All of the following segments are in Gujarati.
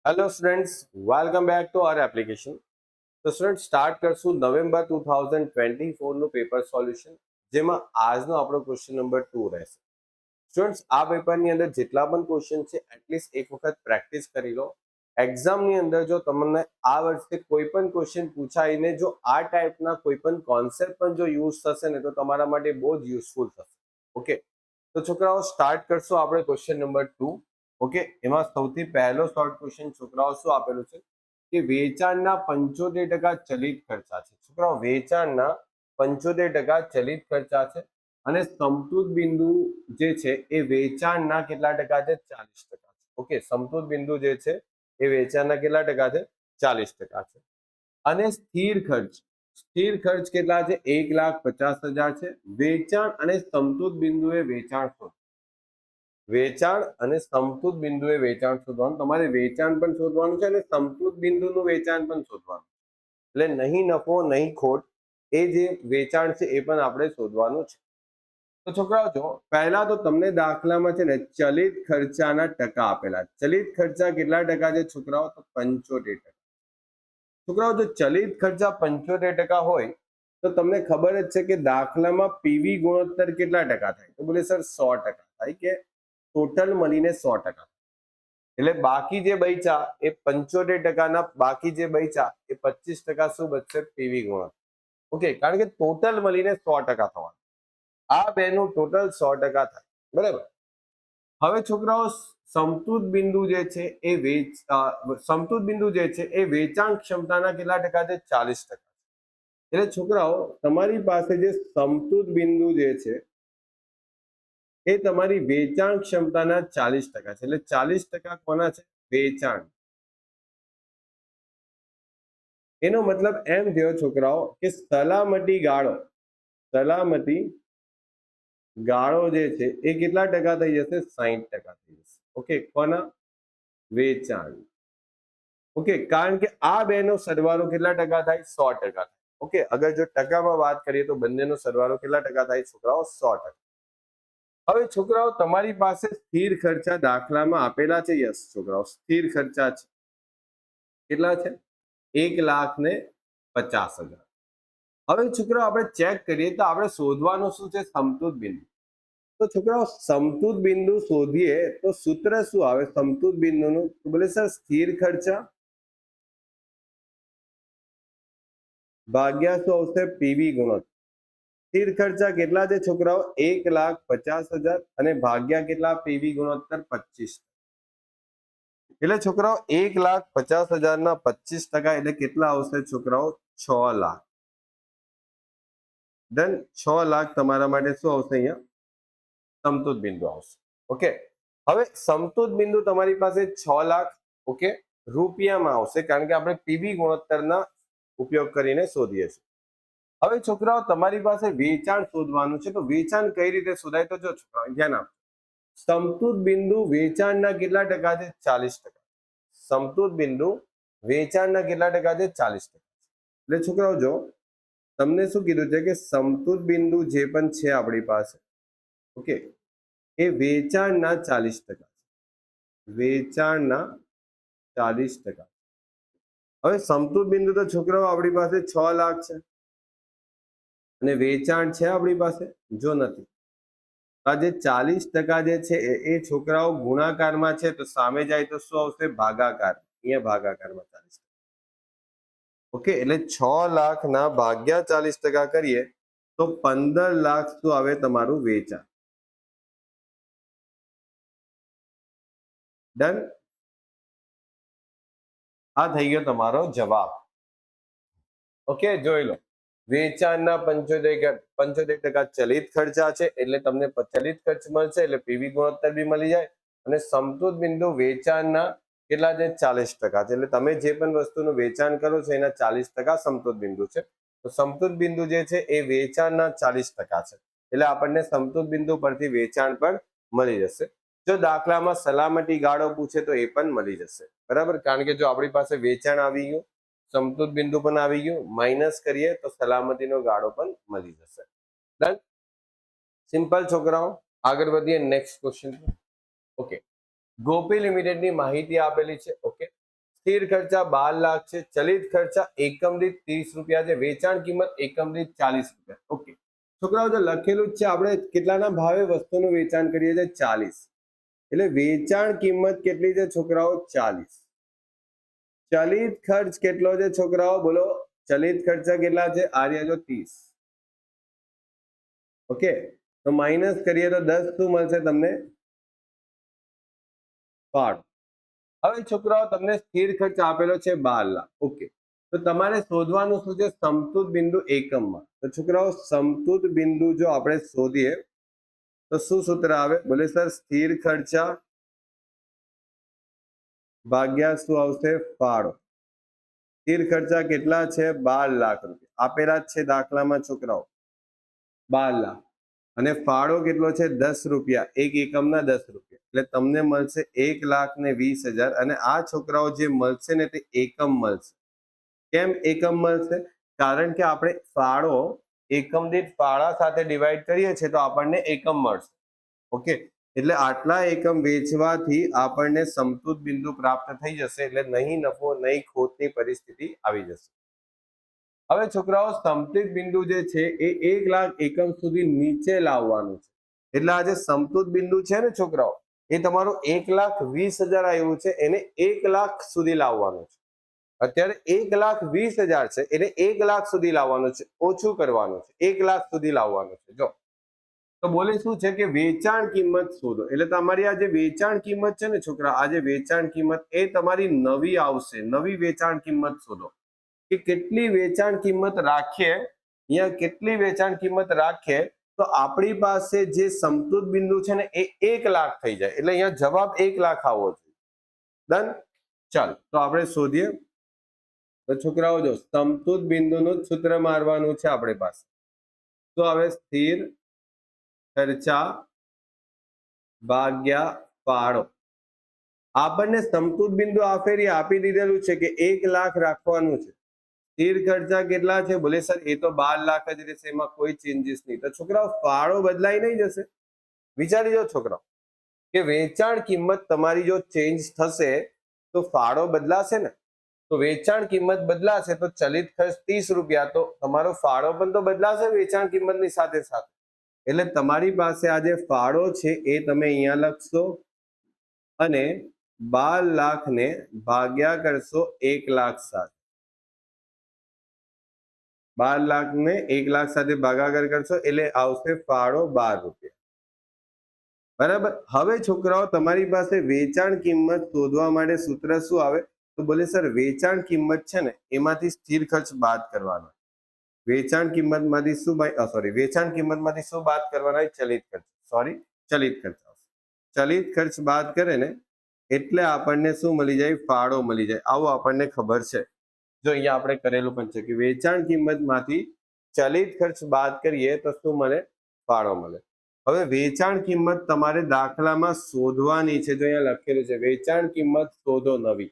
Hello students, welcome back to our application. तो स्टूडेंट स्टार्ट करશું નવેમ્બર 2024 નું પેપર સોલ્યુશન, જેમાં આજનો આપણો ક્વેશ્ચન નંબર 2 રહેશે। સ્ટુડન્ટ્સ, આ પેપરની અંદર જેટલા પણ ક્વેશ્ચન છે એટલીસ્ટ એક વખત પ્રેક્ટિસ કરી લો। એક્ઝામની અંદર જો તમને આ વર્ષે કોઈ પણ ક્વેશ્ચન પૂછાઈને જો આ ટાઈપના કોઈ પણ કોન્સેપ્ટ પણ જો યુઝ થશે ને તો તમારા માટે બહુ જ યુઝફુલ થશે। ઓકે, તો છોકરાઓ સ્ટાર્ટ કરશું આપણે ક્વેશ્ચન નંબર 2। ઓકે, એમાં સૌથી પહેલો શોર્ટ ક્વેશ્ચન છોકરાઓ શું આપેલું છે કે વેચાણના 75% ચલિત ખર્ચા છે। છોકરાઓ, વેચાણના 75% ચલિત ખર્ચા છે અને સમતૂર બિંદુ જે છે એ વેચાણના કેટલા ટકા છે? 40% છે। ઓકે, સમતૂર બિંદુ જે છે એ વેચાણના કેટલા ટકા છે? 40% છે। અને સ્થિર ખર્ચ કેટલા છે? 1,50,000 છે। વેચાણ અને સમતૂર બિંદુએ વેચાણ શોધો। વેચાણ અને સમતૂર બિંદુએ વેચાણ શોધવાનું, તમારે વેચાણ પણ શોધવાનું છે અને સમતૂર બિંદુનું વેચાણ પણ શોધવાનું, એટલે નહીં નફો નહીં ખોટ, એ જે વેચાણ છે એ પણ આપણે શોધવાનું છે। તો છોકરાઓ, જો પહેલા તો તમને દાખલામાં છે ને ચલિત ખર્ચાના ટકા આપેલા। ચલિત ખર્ચા કેટલા ટકા છે છોકરાઓ? તો 75%। છોકરાઓ, જો ચલિત ખર્ચા 75% હોય તો તમને ખબર જ છે કે દાખલામાં પીવી ગુણોત્તર કેટલા ટકા થાય? તો બોલે સર 100% થાય, કે ટોટલ મળીને 100%। એટલે બાકી જે બચ્યા એ 75%ના બાકી જે બચ્યા એ 25% શું બચશે? પીવી ગુણોત્તર। ઓકે, કારણ કે ટોટલ મળીને 100% થવાનું, આ બેનું ટોટલ 100% થાય, બરાબર। હવે છોકરાઓ, સમતૂર બિંદુ જે છે એ વેચાણ ક્ષમતાના કેટલા ટકા છે? 40%। એટલે છોકરાઓ, તમારી પાસે જે સમતૂર બિંદુ જે છે એ તમારી વેચાણ ક્ષમતાના 40% છે। એટલે 40% કોના છે? વેચાણ। એનો મતલબ એમ થયો છોકરાઓ કે સલામતી ગાળો જે છે એ કેટલા ટકા થઈ જશે? 60% થઈ જશે। ઓકે, કોના? વેચાણ। ઓકે, કારણ કે આ બેનો સરવાળો કેટલા ટકા થાય? 100% થાય। ઓકે, અગર જો ટકામાં વાત કરીએ તો બંનેનો સરવાળો કેટલા ટકા થાય છોકરાઓ? 100%। હવે છોકરાઓ, તમારી પાસે સ્થિર ખર્ચા દાખલામાં આપેલા છે। યસ છોકરાઓ, સ્થિર ખર્ચા છે કેટલા છે? 1,50,000। હવે છોકરાઓ, આપણે ચેક કરીએ તો આપણે શોધવાનું શું છે? સમતૂર બિંદુ। તો છોકરાઓ, સમતૂર બિંદુ શોધીએ તો સૂત્ર શું આવે સમતૂર બિંદુનું? તો બોલે સર સ્થિર ખર્ચા ભાગ્યા શું આવશે? પીવી ગુણોત્તર। સ્થિર ખર્ચા કેટલા છે છોકરાઓ? 1,50,000 અને ભાગ્યા કેટલા? પીવી ગુણોત્તર 25। એટલે છોકરાઓ, 1,50,000 ના 25% એટલે કેટલા આવશે છોકરાઓ? 6 લાખ। ડન, 6 લાખ તમારા માટે શું આવશે? અહીંયા સમતૂર બિંદુ આવશે। ઓકે, હવે સમતૂર બિંદુ તમારી પાસે 6 લાખ ઓકે રૂપિયામાં આવશે, કારણ કે આપણે પીવી ગુણોત્તરના ઉપયોગ કરીને શોધીએ છીએ। હવે છોકરાઓ, તમારી પાસે વેચાણ શોધવાનું છે, તો વેચાણ કઈ રીતે શોધાય? તો જો છોકરાઓ ધ્યાન આપો, સમતૂર બિંદુ વેચાણના કેટલા ટકા છે? 40%। સમતૂર બિંદુ વેચાણના કેટલા ટકા છે? 40%। એટલે છોકરાઓ, જો તમને શું કીધું છે કે સમતૂર બિંદુ જે પણ છે આપણી પાસે, ઓકે, એ વેચાણના 40% છે। વેચાણના 40%। હવે સમતૂર બિંદુ તો છોકરાઓ આપણી પાસે 6 લાખ છે અને વેચાણ છે આપણી પાસે જો નથી, આ જે 40% જે છે એ છોકરાઓ ગુણાકારમાં છે, તો સામે જાય તો શું આવશે? ભાગાકાર। અહીંયા ભાગાકારમાં 40%। ઓકે, એટલે 6 લાખ ના ભાગ્યા 40% કરીએ તો 15 લાખ શું આવે? તમારું વેચાણ। ડન, આ થઈ ગયો તમારો જવાબ। ઓકે, જોઈ લો, વેચાણના 75% ચલિત ખર્ચા છે, એટલે તમને ચલિત ખર્ચ મળશે, એટલે પીવી ગુણોત્તર બી મળી જાય। અને સમતૂર બિંદુ વેચાણના કેટલા છે? 40% છે, એટલે તમે જે પણ વસ્તુનું વેચાણ કરો છો એના 40% સમતૂર બિંદુ છે। તો સમતૂર બિંદુ જે છે એ વેચાણના 40% છે, એટલે આપણને સમતૂર બિંદુ પરથી વેચાણ પણ મળી જશે। જો દાખલામાં સલામતી ગાળો પૂછે તો એ પણ મળી જશે, બરાબર, કારણ કે જો આપણી પાસે વેચાણ આવી ગયું, સમતૂર બિંદુ પણ આવી ગયું, માઇનસ કરીએ તો સલામતીનો ગાળો પણ મળી જશે। ડન, સિમ્પલ છોકરાઓ, આગળ વધીએ નેક્સ્ટ ક્વેશ્ચન। ઓકે, ગોપી લિમિટેડની માહિતી આપેલી છે। ઓકે, સ્થિર ખર્ચા 12 લાખ છે, ચલિત ખર્ચા એકમ દીઠ 30 રૂપિયા છે, વેચાણ કિંમત એકમ દીઠ 40 રૂપિયા. ઓકે છોકરાઓ, તો લખેલું જ છે આપણે કેટલાના ભાવે વસ્તુનું વેચાણ કરીએ છીએ 40, એટલે વેચાણ કિંમત કેટલી છે છોકરાઓ 40. ચલિત ખર્ચ કેટલો છે છોકરાઓ બોલો? ચલિત ખર્ચા કેટલા છે? આર્યા જો 30. ઓકે, તો માઇનસ કરીએ તો 10 શું મળશે તમને? 5. હવે છોકરાઓ તમને સ્થિર ખર્ચ આપેલો છે 12 લાખ. ઓકે, તો તમારે શોધવાનું શું છે? સમતુત બિંદુ એકમમાં. તો છોકરાઓ સમતુત બિંદુ જો આપણે શોધીએ તો શું સૂત્ર આવે? બોલે સર સ્થિર ખર્ચા ભાગ્યા શું આવશે? ફાળો. સ્થિર ખર્ચા કેટલા છે? 12 લાખ રૂપિયા આપેલા જ છે દાખલામાં છોકરાઓ, 12 લાખ, અને ફાળો કેટલો છે? 10 રૂપિયા, એક એકમના 10 રૂપિયા, એટલે તમને મળશે 1,20,000. અને આ છોકરાઓ જે મળશે ને તે એકમ મળશે. કેમ એકમ મળશે? કારણ કે આપણે ફાળો એકમ દીઠ ફાળા સાથે ડિવાઈડ કરીએ છીએ તો આપણને એકમ મળશે. ઓકે, એટલે આટલા એકમ વેચવાથી આપણને સમતુત બિંદુ પ્રાપ્ત થઈ જશે, એટલે નહીં નફો નહીં ખોટની પરિસ્થિતિ આવી જશે. હવે છોકરાઓ સમતુત બિંદુ જે છે એ 1 લાખ એકમ સુધી નીચે લાવવાનું છે. એટલે આ જે સમતુત બિંદુ છે ને છોકરાઓ, એ તમારું 1,20,000 આવ્યું છે, એને 1 લાખ સુધી લાવવાનું છે. અત્યારે 1,20,000 છે, એને 1 લાખ સુધી લાવવાનું છે, ઓછું કરવાનું છે, 1 લાખ સુધી લાવવાનું છે. જો તો બોલે શું છે કે વેચાણ કિંમત શોધો. એટલે તમારી આ જે વેચાણ કિંમત છે ને છોકરા, આ જે વેચાણ કિંમત એ તમારી નવી આવશે. નવી વેચાણ કિંમત શોધો કે કેટલી વેચાણ કિંમત રાખીએ, અહીંયા કેટલી વેચાણ કિંમત રાખીએ તો આપણી પાસે જે સમતુત બિંદુ છે ને એ 1 લાખ થઈ જાય. એટલે અહીંયા જવાબ 1 લાખ આવવો જોઈએ. ડન. ચાલ તો આપણે શોધીએ. તો છોકરાઓ જો સમતુત બિંદુનું સૂત્ર મારવાનું છે આપણી પાસે. તો હવે સ્થિર ખર્ચા ભાગ્યા ફાળો. આપણને સમતુત બિંદુ આપી દીધેલું છે કે 1 લાખ રાખવાનું છે. સ્થિર ખર્ચા કેટલા છે? બોલે સર એ તો 12 લાખ જ રહેશે, એમાં કોઈ ચેન્જીસ નહીં. તો છોકરાઓ ફાળો બદલાઈ નહીં જશે? વિચારી જો છોકરાઓ કે વેચાણ કિંમત તમારી જો ચેન્જ થશે તો ફાળો બદલાશે ને. તો વેચાણ કિંમત બદલાશે તો ચલિત ખર્ચ 30 રૂપિયા, તો તમારો ફાળો પણ તો બદલાશે વેચાણ કિંમતની સાથે સાથે. એટલે તમારી પાસે આ જે ફાળો છે એ તમે અહીંયા લખશો અને 12 લાખને ભાગ્યા કરશો 1 લાખ સાથે. 12 લાખને 1 લાખ સાથે ભાગાકાર કરશો એટલે આવશે ફાળો 12 રૂપિયા. બરાબર. હવે છોકરાઓ તમારી પાસે વેચાણ કિંમત શોધવા માટે સૂત્ર શું આવે? તો બોલે સર વેચાણ કિંમત છે ને એમાંથી સ્થિર ખર્ચ બાદ કરવાનો. વેચાણ કિંમતમાંથી શું વેચાણ કિંમતમાંથી શું બાદ કરવાના? ચલિત ખર્ચ. ચલિત ખર્ચ આવશે. ચલિત ખર્ચ બાદ કરે ને એટલે આપણને શું મળી જાય? ફાળો મળી જાય. આવું આપણને ખબર છે. જો અહીંયા આપણે કરેલું પણ છે કે વેચાણ કિંમતમાંથી ચલિત ખર્ચ બાદ કરીએ તો શું મળે? ફાળો મળે. હવે વેચાણ કિંમત તમારે દાખલામાં શોધવાની છે. જો અહીંયા લખેલું છે વેચાણ કિંમત શોધો નવી.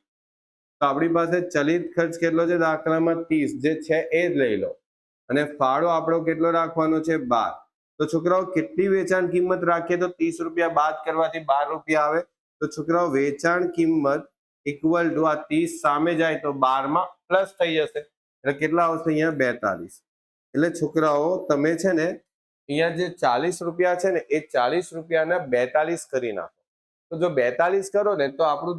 તો આપણી પાસે ચલિત ખર્ચ કેટલો છે દાખલામાં? 30 જે છે એ જ લઈ લો, અને ફાળો આપણો કેટલો રાખવાનો છે? 12. તો છોકરાઓ કેટલી વેચાણ કિંમત રાખીએ તો 30 રૂપિયા બાદ કરવાથી 12 રૂપિયા આવે? તો છોકરાઓ વેચાણ કિંમત ઇક્વલ ટુ આ 30 સામે જાય તો 12 માં પ્લસ થઈ જશે, એટલે કેટલા આવશે? અહીંયા 42. એટલે છોકરાઓ તમે છે ને અહીંયા જે 40 રૂપિયા છે ને એ 40 રૂપિયાના 42 કરી નાખો. તો જો 42 કરો ને તો આપણું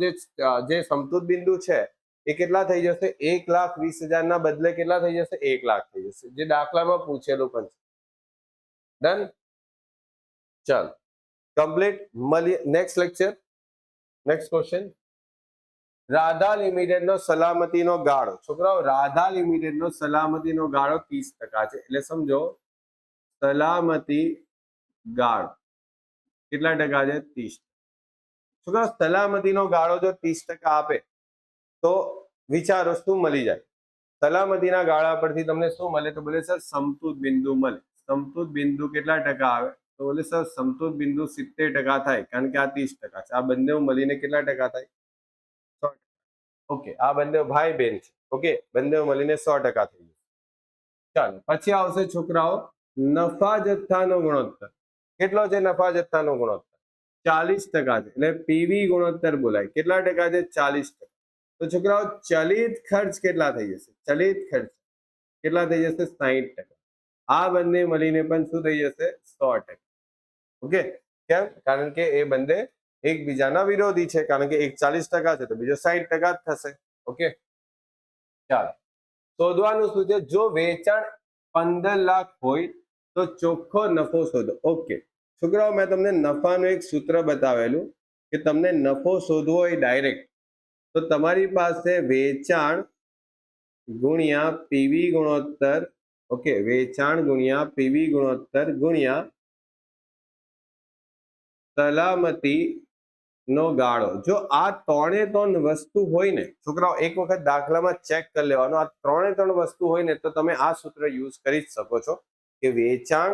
જે સમતુત બિંદુ છે એ કેટલા થઈ જશે? 1,20,000 ના બદલે કેટલા થઈ જશે? 1 લાખ થઈ જશે, જે દાખલામાં પૂછેલું પણ છે. ડન. ચાલ કમ્પ્લીટ. મળીએ next lecture. Next question. Radha limited નો સલામતીનો ગાળો. છોકરાઓ રાધા લિમિટેડ નો સલામતીનો ગાળો 30% છે. એટલે સમજો સલામતી ગાળો કેટલા ટકા છે? 30%. છોકરાઓ સલામતીનો ગાળો જો 30% આપે તો વિચારો શું મળી જાય? સલામતીના ગાળા પરથી તમને શું મળે? તો બોલે સર સમતુત બિંદુ મળે. સમતુત બિંદુ કેટલા ટકા આવે? તો બોલે સર સમતુત બિંદુ 70% થાય, કારણ કે આ 30% છે. આ બંને મળીને કેટલા ટકા થાય? 100%. ઓકે, આ બંને ભાઈ બહેન છે. ઓકે, બંને મળીને 100% થઈ જશે. ચાલો પછી આવશે છોકરાઓ નફા જથ્થાનો ગુણોત્તર. કેટલો છે નફા જથ્થાનો ગુણોત્તર? 40% છે. એટલે પીવી ગુણોત્તર બોલાય. કેટલા ટકા છે? 40%. તો તો છોકરાઓ ચલિત ખર્ચ કેટલા થઈ જશે? ચલિત ખર્ચ કેટલા થઈ જશે? 60%. આ બંને મળીને પણ શું થઈ જશે? 100%. ઓકે, કેમ? કારણ કે એ બંને એકબીજાના વિરોધી છે, કારણ કે એક 40% છે તો બીજો 60% જ થશે. ઓકે, ચાલો શોધવાનું શું છે? જો વેચાણ 15 લાખ હોય તો ચોખ્ખો નફો શોધો. ઓકે છોકરાઓ, મેં તમને નફાનું એક સૂત્ર બતાવેલું કે તમને નફો શોધવો હોય ડાયરેક્ટ, તો તમારી પાસે વેચાણ ગુણ્યા પીવી ગુણોત્તર, ઓકે, વેચાણ ગુણ્યા પીવી ગુણોત્તર ગુણ્યા સલામતી નો ગાળો. જો આ 3 વસ્તુ હોય ને છોકરાઓ, એક વખત દાખલામાં ચેક કરી લેવાનું, આ 3 વસ્તુ હોય ને તો તમે આ સૂત્ર યુઝ કરી જ શકો છો કે વેચાણ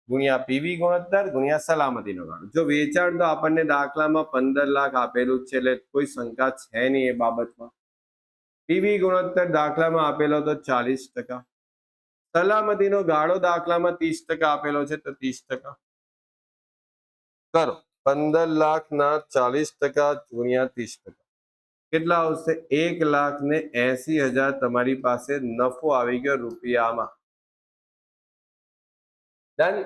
ગુણ્યા પીવી ગુણોત્તર ગુણ્યા સલામતીનો ગાળો. જો વેચાણ તો આપણને દાખલામાં 15 લાખ આપેલું છે એટલે કોઈ શંકા છે નહીં એ બાબતમાં. પીવી ગુણોત્તર દાખલામાં આપેલો તો 40%. સલામતીનો ગાળો દાખલામાં 30% આપેલો છે તો 30%. કરો 15 લાખ ના 40% ગુણ્યા 30%. કેટલા આવશે? 1,80,000 તમારી પાસે નફો આવી ગયો રૂપિયામાં. ડન.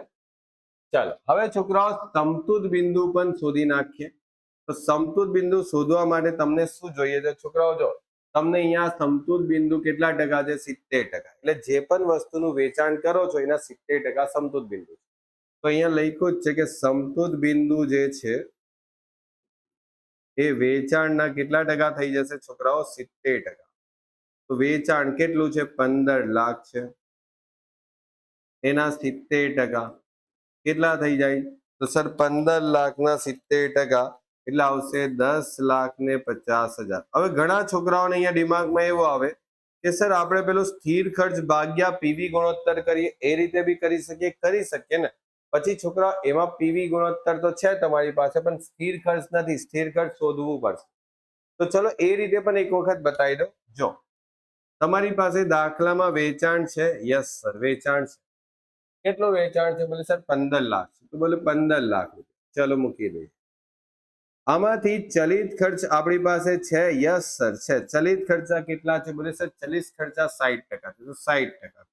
ચાલો હવે છોકરાઓ સમતુદ બિંદુ પણ શોધી નાખીએ. તો સમતુદ બિંદુ શોધવા માટે તમને શું જોઈએ છે છોકરાઓ? જો તમને અહીંયા સમતુદ બિંદુ કેટલા ટકા છે? 70%. એટલે જે પણ વસ્તુનું વેચાણ કરો છો એના 70% સમતુદ બિંદુ છે. તો અહીંયા લખ્યું જ છે કે સમતુદ બિંદુ જે છે એ વેચાણના કેટલા ટકા થઈ જશે છોકરાઓ? 70%. તો વેચાણ કેટલું છે? 15 લાખ છે, એના 70% કેટલા થઈ જાય? તો સર 15 લાખના 70% એટલે આવશે 10,50,000. હવે ઘણા છોકરાઓને અહીંયા દિમાગમાં એવું આવે કે સર આપણે પેલો સ્થિર ખર્ચ ભાગ્યા પીવી ગુણોત્તર કરીએ એ રીતે બી કરી શકીએ ને. પછી છોકરાઓ એમાં પીવી ગુણોત્તર તો છે તમારી પાસે, પણ સ્થિર ખર્ચ નથી, સ્થિર ખર્ચ શોધવું પડશે. તો ચલો એ રીતે પણ એક વખત બતાવી દો. જો તમારી પાસે દાખલામાં વેચાણ છે, યસ સર વેચાણ છે. કેટલું વેચાણ છે? બોલે સર 15 લાખ છે. તો બોલે 15 લાખ રૂપિયા, ચલો મૂકી દઈએ. આમાંથી ચલિત ખર્ચ આપણી પાસે છે, યસ સર છે. ચલિત ખર્ચા કેટલા છે? બોલે સર ચલિત ખર્ચા 60% છે. તો 60%.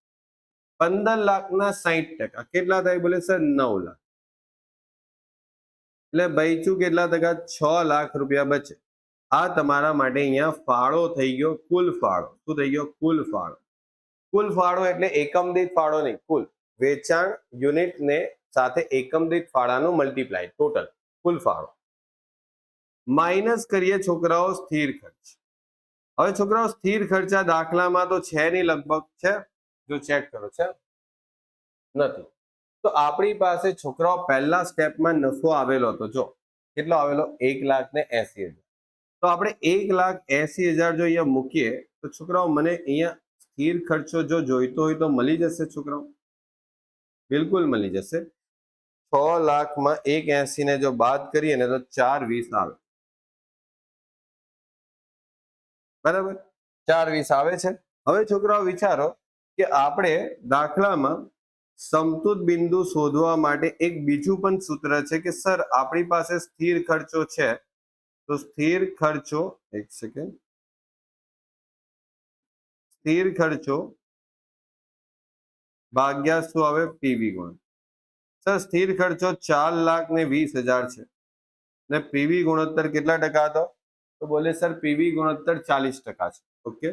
15 લાખના 60% કેટલા થાય? બોલે સર 9 લાખ. એટલે બચ્યું કેટલા ટકા? 6 લાખ રૂપિયા બચે. આ તમારા માટે અહીંયા ફાળો થઈ ગયો, કુલ ફાળો. શું થઈ ગયો? કુલ ફાળો. કુલ ફાળો એટલે એકમ દીઠ ફાળો નહીં, કુલ વેચાણ યુનિટ ને સાથે એકમ દીઠ ફાળાનું મલ્ટીપ્લાય, ટોટલ કુલ ફાળો. માઇનસ કરીએ છોકરાઓ સ્થિર ખર્ચ. હવે છોકરાઓ સ્થિર ખર્ચા દાખલામાં તો છે નહીં, લગભગ છે, જો ચેક કરો છે નથી. તો આપણી પાસે છોકરાઓ પહેલા સ્ટેપમાં નફો આવેલો હતો. જો કેટલો આવેલો? 1,80,000. તો આપણે 1,80,000 જો અહીંયા મૂકીએ તો છોકરાઓ મને અહીંયા સ્થિર ખર્ચો જો જોઈતો હોય તો મળી જશે છોકરાઓ, બિલકુલ મળી જશે. 6 લાખમાં 1,80 ને જો બાદ કરીએ ને તો 4,20 આવે. બરાબર, 4,20 આવે છે. હવે છોકરાઓ વિચારો કે આપણે દાખલામાં સમતુદ બિંદુ શોધવા માટે એક બીજું પણ સૂત્ર છે કે સર આપણી પાસે સ્થિર ખર્ચો છે, તો સ્થિર ખર્ચો, એક સેકન્ડ, સ્થિર ખર્ચો ભાગ્યા શું આવે? પીવી ગુણ. સર સ્થિર ખર્ચો 4,20,000 છે ને પીવી ગુણોત્તર કેટલા ટકા હતો? તો બોલે સર પીવી ગુણોત્તર 40% છે. ઓકે,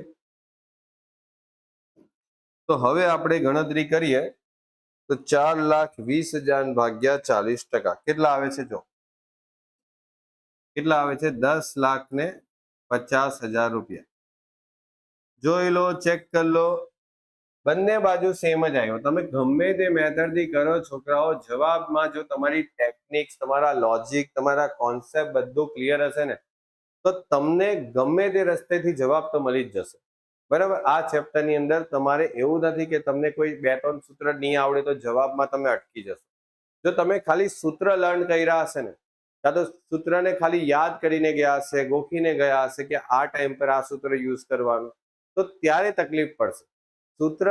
તો હવે આપણે ગણતરી કરીએ તો 4,20,000 ભાગ્યા 40% કેટલા આવે છે? જો કેટલા આવે છે? 10,50,000 રૂપિયા. જોઈ લો, ચેક કરી લો, બંને બાજુ સેમ જ આવ્યો. તમે ગમે તે મેથડથી કરો છોકરાઓ, જવાબમાં જો તમારી ટેકનિક્સ, તમારા લોજિક, તમારા કોન્સેપ્ટ બધું ક્લિયર હશે ને તો તમને ગમે તે રસ્તેથી જવાબ તો મળી જ જશે. બરાબર, આ ચેપ્ટરની અંદર તમારે એવું નથી કે તમને કોઈ 2-3 સૂત્ર નહીં આવડે તો જવાબમાં તમે અટકી જશો. જો તમે ખાલી સૂત્ર લર્ન કર્યા હશે ને, કાં તો સૂત્રને ખાલી યાદ કરીને ગયા હશે, ગોખીને ગયા હશે કે આ ટાઈમ પર આ સૂત્ર યુઝ કરવાનું, તો ત્યારે તકલીફ પડશે. સૂત્ર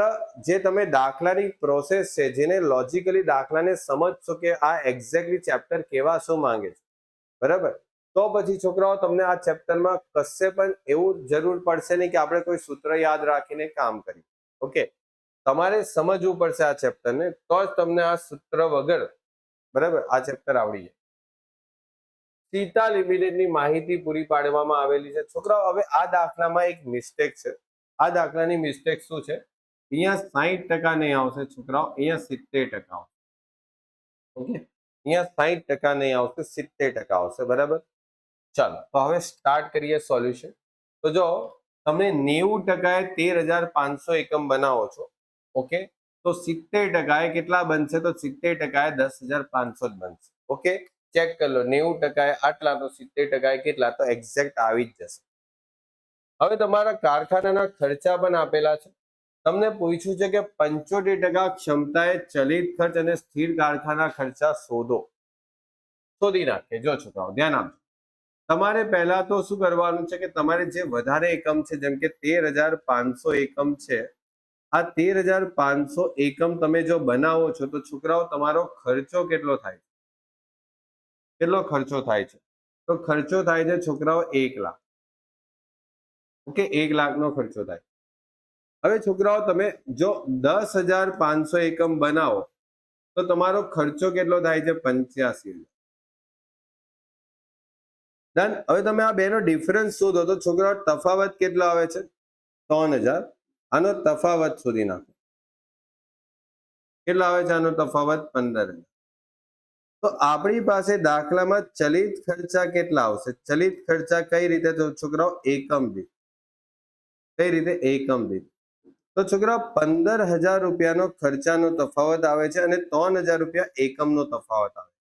જે તમે દાખલાની પ્રોસેસ છે, જેને લોજિકલી દાખલાને સમજશો કે આ એક્ઝેક્ટલી ચેપ્ટર કેવા શું માંગે છે, બરાબર, તો પછી છોકરાઓ તમને આ ચેપ્ટરમાં કશે પણ એવું જરૂર પડશે નહીં કે આપણે કોઈ સૂત્ર યાદ રાખીને કામ કરીએ. ઓકે, તમારે સમજવું પડશે આ ચેપ્ટરને, તો જ તમને આ સૂત્ર વગર બરાબર આ ચેપ્ટર આવડી જાય. સીતા લિમિટેડની માહિતી પૂરી પાડવામાં આવેલી છે. છોકરાઓ હવે આ દાખલામાં એક મિસ્ટેક છે. આ દાખલાની મિસ્ટેક શું છે? અહીંયા 60% નહીં આવશે છોકરાઓ, અહીંયા 70% આવશે. ઓકે, અહીંયા 60% નહીં આવશે, 70% આવશે. બરાબર, ચાલો તો હવે સ્ટાર્ટ કરીએ સોલ્યુશન. તો જો તમે 90% 13,500 એકમ બનાવો છો, ઓકે, તો 70% કેટલા બનશે? તો 70% 10,500 જ બનશે. ઓકે, ચેક કરી લો, 90% આટલા તો 70% કેટલા? તો એક્ઝેક્ટ આવી જ જશે. હવે તમારા કારખાનાના ખર્ચા પણ આપેલા છે. તમને પૂછ્યું છે કે 75% ક્ષમતાએ ચલિત ખર્ચ અને સ્થિર કારખાના ખર્ચા શોધો. શોધી નાખીએ. જો છોકરાઓ ધ્યાન આપજો. તમારે પહેલા તો શું કરવાનું છે કે તમારે જે વધારે એકમ છે, જેમ કે 13,500 એકમ છે, આ 13,500 એકમ તમે જો બનાવો છો તો છોકરાઓ તમારો ખર્ચો કેટલો થાય છે? કેટલો ખર્ચો થાય છે? તો ખર્ચો થાય છે છોકરાઓ 1 લાખ. ઓકે, 1 લાખનો ખર્ચો થાય. હવે છોકરાઓ તમે જો 10,500 એકમ બનાવો તો તમારો ખર્ચો કેટલો થાય છે? 85,000. ડન. હવે તમે આ બેનો ડિફરન્સ શોધો તો છોકરાઓ તફાવત કેટલો આવે છે? 3,000. આનો તફાવત શોધી નાખો. કેટલો આવે છે આનો તફાવત? 15,000. તો આપણી પાસે દાખલામાં ચલિત ખર્ચા કેટલા આવશે? ચલિત ખર્ચા કઈ રીતે? તો છોકરાઓ એકમ દીઠ. કઈ રીતે? એકમ દીઠ. તો છોકરાઓ 15,000 રૂપિયાનો ખર્ચાનો તફાવત આવે છે અને 3,000 રૂપિયા એકમનો તફાવત આવે છે.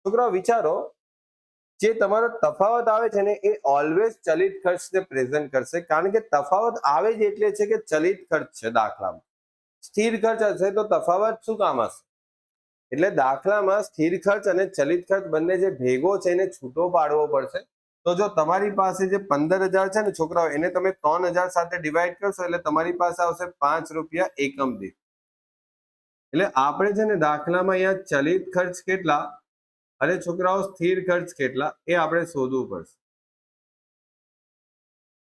છોકરાઓ વિચારો, જે તમારો તફાવત આવે છે ને એ ઓલવેઝ ચલિત ખર્ચને પ્રેઝન્ટ કરશે, કારણ કે તફાવત આવે જ એટલે છે કે ચલિત ખર્ચ છે દાખલામાં. સ્થિર ખર્ચ હશે તો તફાવત શું કામ હશે? એટલે દાખલામાં સ્થિર ખર્ચ અને ચલિત ખર્ચ બંને જે ભેગો છે એને છૂટો પાડવો પડશે. તો જો તમારી પાસે જે 15,000 છે ને છોકરાઓ, એને તમે 3,000 સાથે ડિવાઈડ કરશો એટલે તમારી પાસે આવશે 5 રૂપિયા એકમ દીઠ. એટલે આપણે છે ને દાખલામાં અહીંયા ચલિત ખર્ચ કેટલા અને છોકરાઓ સ્થિર ખર્ચ કેટલા એ આપણે શોધવું પડશે.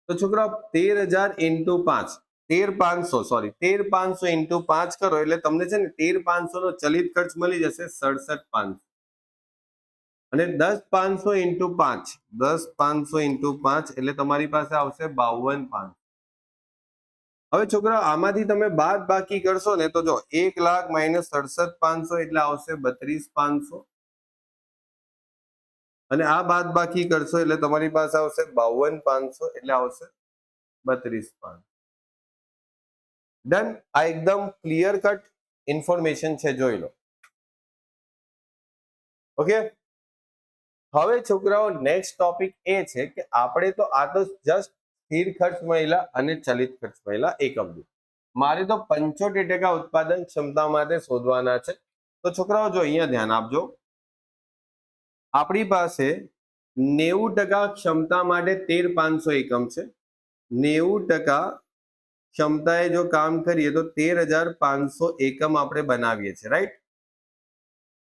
તો છોકરાઓ 13,000 ઇન્ટુ 5, 13,500 ઇન્ટુ 5 કરો એટલે તમને છે ને 13,500 નો ચલિત ખર્ચ મળી જશે 67,500. અને 10,500 ઇન્ટુ 5, 10,500 ઇન્ટુ 5 એટલે તમારી પાસે આવશે 52,500. હવે છોકરાઓ આમાંથી તમે બાદ બાકી કરશો ને તો જો 1 લાખ માઇનસ 67,500 એટલે આવશે 32,500. અને આ બાદ બાકી કરશો એટલે તમારી પાસે આવશે 52,500 એટલે આવશે 32,500. ડન. આ એકદમ ક્લિયર કટ ઇન્ફોર્મેશન છે, જોઈ લો. ઓકે, હવે છોકરાઓ નેક્સ્ટ ટોપિક એ છે કે આપણે તો આ તો જસ્ટ સ્થિર ખર્ચ મહિલા અને ચલિત ખર્ચ મહિલા એકમ દીઠ. મારે તો 75% ઉત્પાદન ક્ષમતા માટે શોધવાના છે. તો છોકરાઓ જો અહીંયા ધ્યાન આપજો, આપણી પાસે 90% ક્ષમતા માટે 13,500 એકમ છે. 90% ક્ષમતાએ જો કામ કરીએ તો 13,500 એકમ આપણે બનાવીએ છીએ, રાઈટ?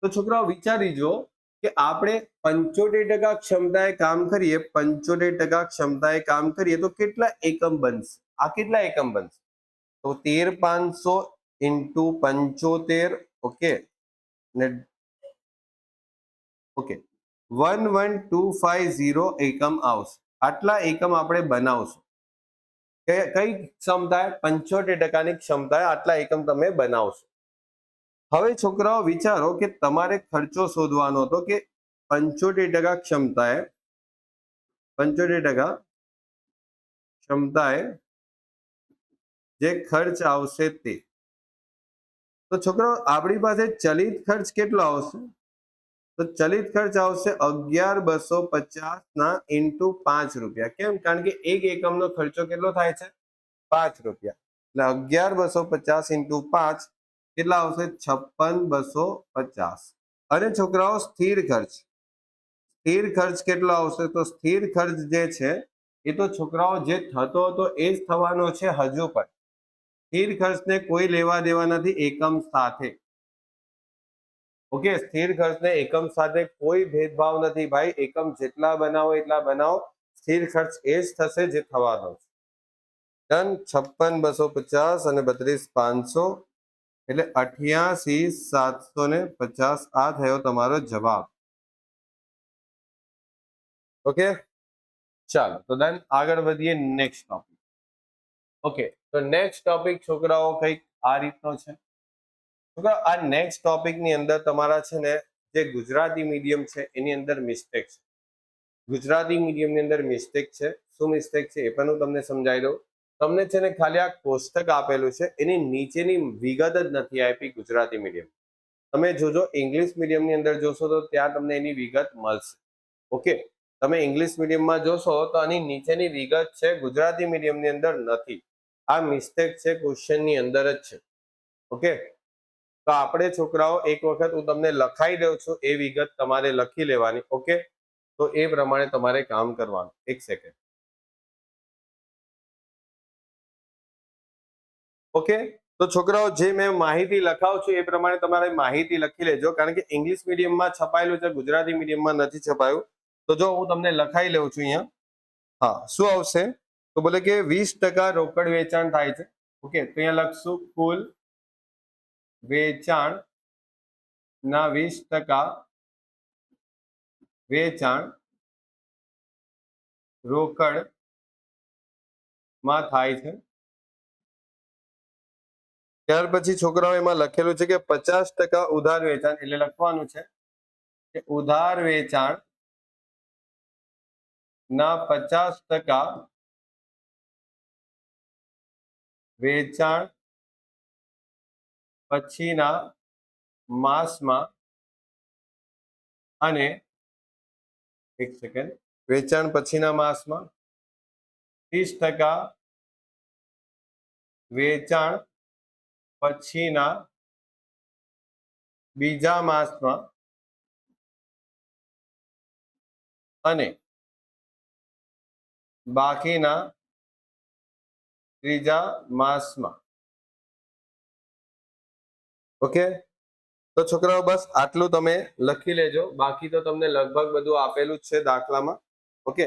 તો છોકરાઓ વિચારી જો કે આપણે 75% ક્ષમતાએ કામ કરીએ, 75% ક્ષમતાએ કામ કરીએ તો કેટલા એકમ બનશે? આ કેટલા એકમ બનશે? તો 13,500 ઇન્ટુ 75. ઓકે, ને ઓકે 11,250 એકમ આવશે. આટલા એકમ આપણે બનાવશું. કઈ ક્ષમતાએ? 75% ની ક્ષમતાએ આટલા એકમ તમે બનાવશો. હવે છોકરાઓ વિચારો કે તમારે ખર્ચો શોધવાનો હતો કે 75% ક્ષમતાએ 75% ક્ષમતાએ જે ખર્ચ આવશે તે. તો છોકરાઓ આપણી પાસે ચલિત ખર્ચ કેટલો આવશે? તો ચલિત ખર્ચ આવશે 11,250 ના ઇન્ટુ 5 રૂપિયા. કેમ? કારણ કે એક એકમનો ખર્ચો કેટલો થાય છે? 5 રૂપિયા. એટલે 11,250 ઇન્ટુ 5 કેટલા આવશે? 56,250. અને છોકરાઓ સ્થિર ખર્ચ, સ્થિર ખર્ચ કેટલો આવશે? તો સ્થિર ખર્ચ જે છે એ તો છોકરાઓ જે થતો હતો એ જ થવાનો છે હજુ પણ. સ્થિર ખર્ચને કોઈ લેવા દેવા નથી એકમ સાથે. ઓકે, સ્થિર ખર્ચને એકમ સાથે કોઈ ભેદભાવ નથી ભાઈ, એકમ જેટલા બનાવો એટલા બનાવો, સ્થિર ખર્ચ એ જ થશે જે થવાનો છે. ડન. 56,250 અને 32,500 એટલે 88,750 આ થયો તમારો જવાબ. ઓકે, ચાલો તો દેન આગળ વધીએ નેક્સ્ટ ટોપિક. ઓકે, તો નેક્સ્ટ ટોપિક છોકરાઓ કંઈક આ રીતનો છે. છોકરાઓ આ નેક્સ્ટ ટોપિક ની અંદર તમારા છે ને જે ગુજરાતી મીડિયમ છે એની અંદર મિસ્ટેક છે. ગુજરાતી મીડિયમ ની અંદર મિસ્ટેક છે. શું મિસ્ટેક છે એ પણ હું તમને સમજાવી દઉં. તમને છે ને ખાલી આ કોષ્ટક આપેલું છે, એની નીચેની વિગત જ નથી આપી ગુજરાતી મીડિયમ. તમે જોજો ઇંગ્લિશ મીડિયમ ની અંદર જોશો તો ત્યાં તમને એની વિગત મળશે. ઓકે, તમે ઇંગ્લિશ મીડિયમમાં જોશો તો આની નીચેની વિગત છે, ગુજરાતી મીડિયમ ની અંદર નથી. આ મિસ્ટેક છે, ક્વેશ્ચન ની અંદર જ છે. ઓકે, તો આપણે છોકરાઓ એક વખત હું તમને લખાઈ દઉં છું, એ વિગત તમારે લખી લેવાની. ઓકે, તો એ પ્રમાણે તમારે કામ કરવાનું. એક સેકન્ડ. ઓકે, તો છોકરાઓ જે મેં માહિતી લખાવું છું એ પ્રમાણે તમારે માહિતી લખી લેજો, કારણ કે ઇંગ્લિશ મીડિયમમાં છપાયેલું છે, ગુજરાતી મીડિયમમાં નથી છપાયું. તો જો હું તમને લખાઈ લઉં છું અહીંયા. હા, શું આવશે તો બોલે કે 20% રોકડ વેચાણ થાય છે. ઓકે, તો અહીંયા લખશું કુલ વેચાણ ના 20% વેચાણ રોકડ માં થાય છે. ત્યાર પછી છોકરાઓ એમાં લખેલું છે કે 50% ઉધાર વેચાણ, એટલે લખવાનું છે કે ઉધાર વેચાણ ના 50% વેચાણ પછીના માસમાં અને એક સેકન્ડ, વેચાણ પછીના માસમાં 30% વેચાણ પછીના બીજા માસમાં અને બાકીના ત્રીજા માસમાં. ઓકે, તો છોકરાઓ બસ આટલું તમે લખી લેજો, બાકી તો તમને લગભગ બધું આપેલું જ છે દાખલામાં. ઓકે,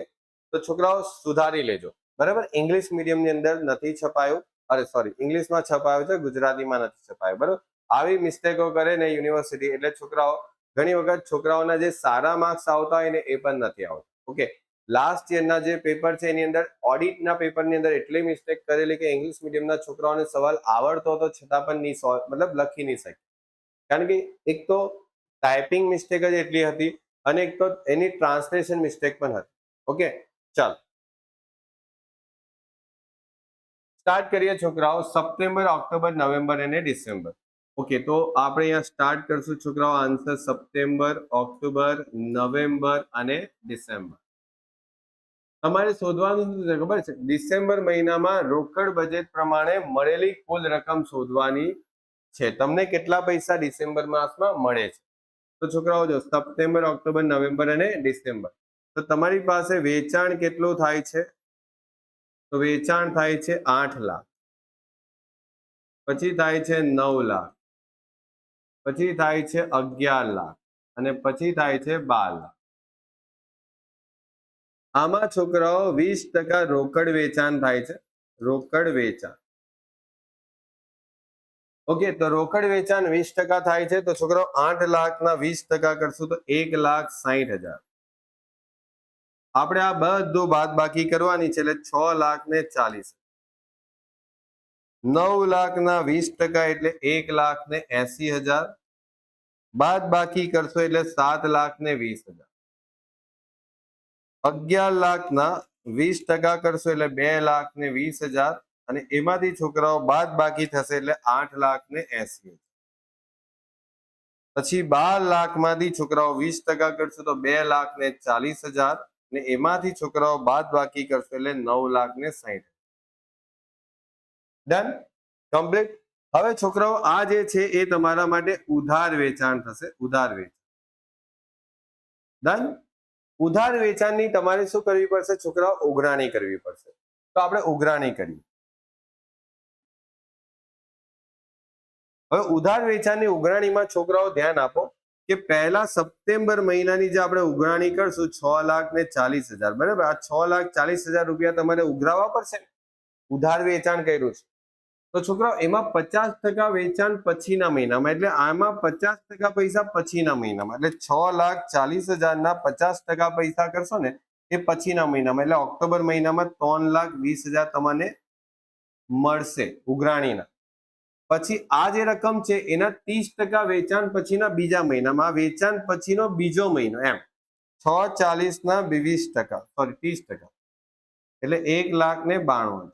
તો છોકરાઓ સુધારી લેજો, બરાબર. ઇંગ્લિશ મીડિયમ ની અંદર નથી છપાયું, અરે સોરી, ઇંગ્લિશમાં છપાયું છે, ગુજરાતીમાં નથી છપાયું, બરાબર. આવી મિસ્ટેકો કરે ને યુનિવર્સિટી, એટલે છોકરાઓ ઘણી વખત છોકરાઓના જે સારા માર્ક્સ આવતા હોય ને એ પણ નથી આવતા. ઓકે, લાસ્ટ યરના જે પેપર છે એની અંદર ઓડિટના પેપરની અંદર એટલી મિસ્ટેક કરેલી કે ઇંગ્લિશ મીડિયમના છોકરાઓને સવાલ આવડતો હતો છતાં પણ નહીં સોલ્વ, મતલબ લખી નહીં શકે, કારણ કે એક તો ટાઈપિંગ મિસ્ટેક જ એટલી હતી અને એક તો એની ટ્રાન્સલેશન મિસ્ટેક પણ હતી. ઓકે, ચાલો સ્ટાર્ટ કરીએ છોકરાઓ. સપ્ટેમ્બર, ઓક્ટોબર, નવેમ્બર અને ડિસેમ્બર. ઓકે, તો આપણે અહીંયા સ્ટાર્ટ કરશું છોકરાઓ. આન્સર સપ્ટેમ્બર, ઓક્ટોબર, નવેમ્બર અને ડિસેમ્બર. તમારે શોધવાનું શું છે ખબર છે? ડિસેમ્બર મહિનામાં રોકડ બજેટ પ્રમાણે મળેલી કુલ રકમ શોધવાની છે. તમને કેટલા પૈસા ડિસેમ્બર માસમાં મળે છે? તો છોકરાઓ જો સપ્ટેમ્બર, ઓક્ટોબર, નવેમ્બર અને ડિસેમ્બર. તો તમારી પાસે વેચાણ કેટલું થાય છે? તો વેચાણ થાય છે 8 લાખ, પછી થાય છે 9 લાખ, પછી થાય છે 11 લાખ અને પછી થાય છે 12 લાખ. આમાં છોકરાઓ 20% રોકડ વેચાણ થાય છે. રોકડ વેચાણ. ઓકે, તો રોકડ વેચાણ 20% થાય છે. તો છોકરાઓ 8 લાખના 20% કરશું તો 1,60,000. આપણે આ બધું બાદ બાકી કરવાની છે, એટલે 6,40,000. 9 લાખના 20% એટલે 1,80,000. બાદ બાકી કરશો એટલે 7,20,000. 11 લાખના 20% કરશો એટલે 2,20,000 અને એમાંથી છોકરાઓ બાદ બાકી થશે એટલે 8,80,000. પછી 12 લાખમાંથી છોકરાઓ 20% કરશો તો 2,40,000 અને એમાંથી છોકરાઓ બાદ બાકી કરશો એટલે 9,60,000. Done, complete. હવે છોકરાઓ આ જે છે એ તમારા માટે ઉધાર વેચાણ થશે. ઉધાર વેચાણ. ડન. ઉધાર વેચાણની તમારે શું કરવી પડશે છોકરાઓ? ઉઘરાણી કરવી પડશે. તો આપણે ઉઘરાણી કરીએ. હવે ઉધાર વેચાણની ઉઘરાણીમાં છોકરાઓ ધ્યાન આપો. કે પહેલા સપ્ટેમ્બર મહિનાની જે આપણે ઉઘરાણી કરશું 6,40,000, બરાબર. આ 6,40,000 રૂપિયા તમારે ઉઘરાવવા પડશે, ઉધાર વેચાણ કર્યું છે. તો છોકરાઓ એમાં 50% વેચાણ પછીના મહિનામાં, એટલે આમાં 50% પૈસા પછીના મહિનામાં, એટલે 6,40,000 ના 50% પૈસા કરશો ને એ પછીના મહિનામાં, એટલે ઓક્ટોબર મહિનામાં 3,20,000 તમને મળશે ઉઘરાણીના. પછી આ જે રકમ છે એના 30% વેચાણ પછીના બીજા મહિનામાં, આ વેચાણ પછીનો બીજો મહિનો, એમ 6,40 ના 20%, સોરી 30%, એટલે 1,92,000.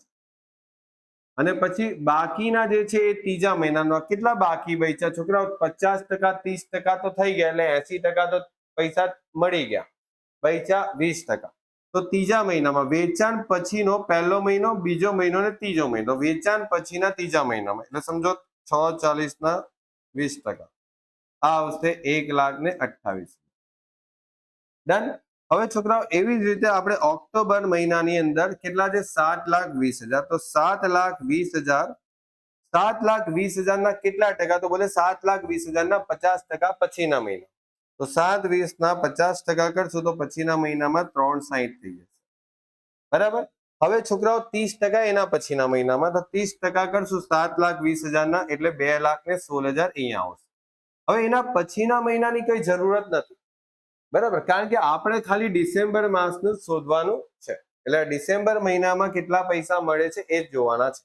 અને પછી બાકીના જે છે એ ત્રીજા મહિનાનો. કેટલા બાકી બચ્યા છોકરાઓ? 50%, 30% તો થઈ ગયા, એટલે 80% તો પૈસા મળી ગયા, બચ્યા 20%. તો ત્રીજા મહિનામાં વેચાણ પછીનો પહેલો મહિનો, બીજો મહિનો ને ત્રીજો મહિનો, વેચાણ પછીના ત્રીજા મહિનામાં, એટલે સમજો 6,40 ના 20%, આ આવશે 1,28,000. ડન. હવે છોકરાઓ એવી જ રીતે આપણે ઓક્ટોબર મહિનાની અંદર કેટલા છે? 7,20,000. તો 7,20,000, 7,20,000 ના કેટલા ટકા? તો બોલે 7,20,000 ના 50% પછીના મહિના. તો 7,20 ના 50% કરશું તો પછીના મહિનામાં 3,60 થઈ જશે, બરાબર. હવે છોકરાઓ 30% એના પછીના મહિનામાં, તો 30% કરશું 7,20,000 ના, એટલે 2,16,000 અહીંયા આવશે. હવે એના પછીના મહિનાની કઈ જરૂરત નથી, બરાબર, કારણ કે આપણે ખાલી ડિસેમ્બર માસનું શોધવાનું છે, એટલે ડિસેમ્બર મહિનામાં કેટલા પૈસા મળે છે એ જ જોવાના છે.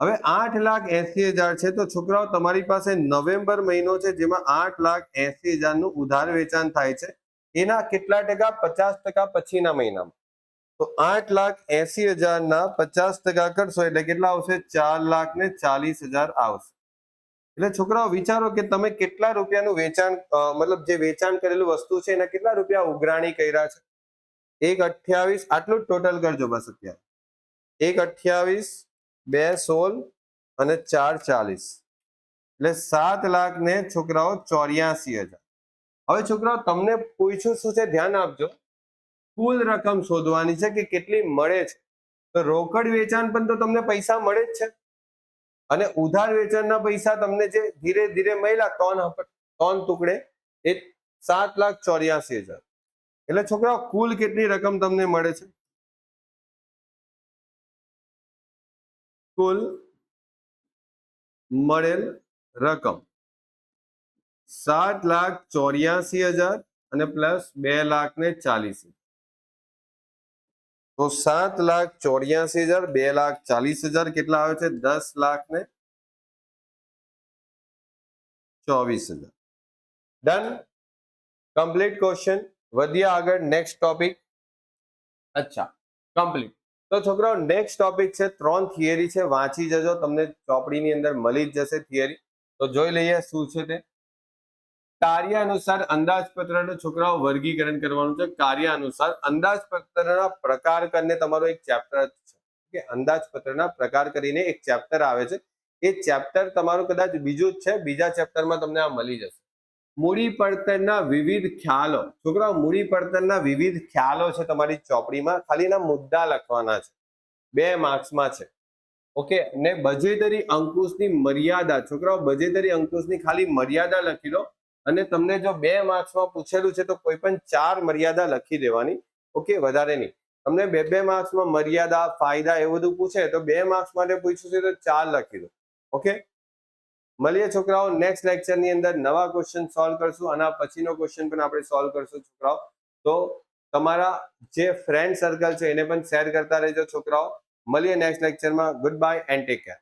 હવે 8,80,000 છે, તો છોકરાઓ તમારી પાસે નવેમ્બર મહિનો છે જેમાં 8,80,000 નું ઉધાર વેચાણ થાય છે, એના કેટલા ટકા? 50% પછીના મહિનામાં. તો 8,80,000 ના 50% કરશો એટલે કેટલા આવશે? 4,40,000 આવશે. એટલે છોકરાઓ વિચારો કે તમે કેટલા રૂપિયાનું વેચાણ, મતલબ જે વેચાણ કરેલું વસ્તુ છે એના કેટલા રૂપિયા ઉઘરાણી કર્યા છે? 1,28, આટલું જ ટોટલ કરજો બસ અત્યારે. 1,28, 2,16 અને 4,40, એટલે 7,00,000 ને છોકરાઓ 84,000. હવે છોકરાઓ તમને પૂછ્યું શું છે, ધ્યાન આપજો. કુલ રકમ શોધવાની છે કે કેટલી મળે છે. તો રોકડ વેચાણ પણ તો તમને પૈસા મળે જ છે, અને ઉધાર વેચાણના પૈસા તમને જે ધીરે ધીરે મળ્યા 3 ટુકડે, એ 7,84,000. એટલે છોકરાઓ કુલ કેટલી રકમ તમને મળે છે? કુલ મળેલ રકમ 7,84,000 અને પ્લસ 2,40,000. તો 7,84,000, 2,40,000 કેટલા આવે છે? 10,24,000. ડન. Complete question. વધ્યા આગળ નેક્સ્ટ ટોપિક. અચ્છા, કમ્પ્લીટ. તો છોકરાઓ નેક્સ્ટ ટોપિક છે, 3 થિયરી છે, વાંચી જજો, તમને ચોપડીની અંદર મળી જ જશે થિયરી. તો જોઈ લઈએ શું છે તે. કાર્ય અનુસાર અંદાજપત્રનો છોકરાઓ વર્ગીકરણ કરવાનું છે. કાર્ય અનુસાર અંદાજપત્રના પ્રકાર કરીને તમારો એક ચેપ્ટર છે કે અંદાજપત્રના પ્રકાર કરીને એક ચેપ્ટર આવે છે. એ ચેપ્ટર તમારું કદાચ બીજું જ છે, બીજા ચેપ્ટરમાં તમને આ મળી જશે. મૂડી પડતરના વિવિધ ખ્યાલો. છોકરાઓ મૂડી પડતરના વિવિધ ખ્યાલો છે તમારી ચોપડીમાં, ખાલીના મુદ્દા લખવાના છે, 2 માર્ક્સમાં છે. ઓકે. ને બજેટરી અંકુશની મર્યાદા. છોકરાઓ બજેટરી અંકુશની ખાલી મર્યાદા લખી લો, અને તમને જો 2 માર્ક્સમાં પૂછેલું છે તો કોઈ પણ 4 મર્યાદા લખી દેવાની. ઓકે, વધારે નહીં. તમને 2 માર્ક્સમાં મર્યાદા, ફાયદા એવું બધું પૂછે તો 2 માર્ક્સ માટે પૂછ્યું છે તો 4 લખી દો. ઓકે. મળીએ છોકરાઓ નેક્સ્ટ લેક્ચરની અંદર, નવા ક્વેશ્ચન સોલ્વ કરશું, અને પછીનો ક્વેશ્ચન પણ આપણે સોલ્વ કરશું છોકરાઓ. તો તમારા જે ફ્રેન્ડ સર્કલ છે એને પણ શેર કરતા રહેજો છોકરાઓ. મળીએ નેક્સ્ટ લેક્ચરમાં. Good bye and take care.